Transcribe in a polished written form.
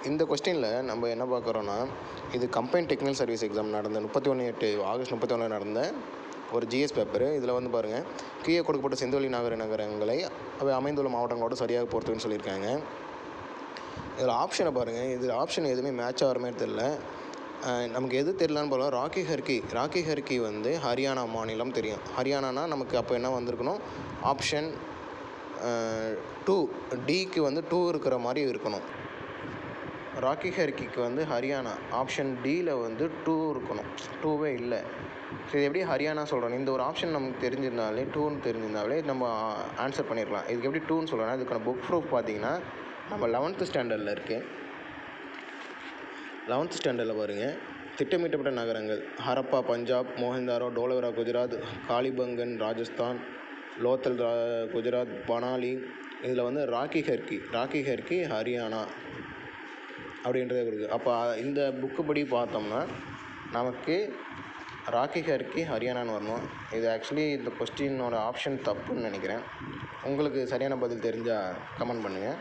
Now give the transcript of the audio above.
இந்த கொஸ்டினில் நம்ம என்ன பார்க்குறோன்னா, இது கம்பைன்ட் டெக்னிக்கல் சர்வீஸ் எக்ஸாம் நடந்த 31/8 ஆகஸ்ட் 31 நடந்த ஒரு ஜிஎஸ் பேப்பரு. இதில் வந்து பாருங்கள், கீழே கொடுக்கப்பட்ட சிந்துவெளி நகரங்களை அவை அமைந்துள்ள மாவட்டங்களோடு சரியாக பொறுத்துன்னு சொல்லியிருக்காங்க. இதில் ஆப்ஷனை பாருங்கள், இதில் ஆப்ஷன் எதுவுமே மேட்ச் ஆகிற மாதிரி தெரில. நமக்கு எது தெரியலான்னு போல, ராக்கி ஹர்கி வந்து ஹரியானா மாநிலம் தெரியும். ஹரியானானா நமக்கு அப்போ என்ன வந்திருக்கணும், ஆப்ஷன் 2 டிக்கு வந்து 2 இருக்கிற மாதிரி இருக்கணும். ராக்கி ஹர்கிக்கு வந்து ஹரியானா ஆப்ஷன் டியில் வந்து 2 இருக்கணும், 2வே இல்லை. சரி, எப்படி ஹரியானா சொல்கிறோம், இந்த ஒரு ஆப்ஷன் நமக்கு தெரிஞ்சிருந்தாலே 2ன்னு தெரிஞ்சிருந்தாலே நம்ம ஆன்சர் பண்ணிடலாம். இதுக்கு எப்படி 2ன்னு சொல்கிறேன்னா, இதுக்கான புக் ப்ரூஃப் பார்த்தீங்கன்னா நம்ம 11th ஸ்டாண்டர்டில் இருக்குது. 11th ஸ்டாண்டர்டில் பாருங்கள், திட்டமிட்டப்பட்ட நகரங்கள் ஹரப்பா பஞ்சாப், மோஹன்தாரோ டோலவரா குஜராத், காலிபங்கன் ராஜஸ்தான், லோத்தல் குஜராத், பனாலி. இதில் வந்து ராக்கி ஹர்கி ஹரியானா அப்படின்றத இருக்குது. அப்போ இந்த புக்கு படி பார்த்தோம்னா நமக்கு ராக்கி ஹர்கி ஹரியானான்னு வரணும். இது ஆக்சுவலி இந்த கொஸ்டினோட ஆப்ஷன் தப்புன்னு நினைக்கிறேன். உங்களுக்கு சரியான பதில் தெரிஞ்சால் கமெண்ட் பண்ணுங்கள்.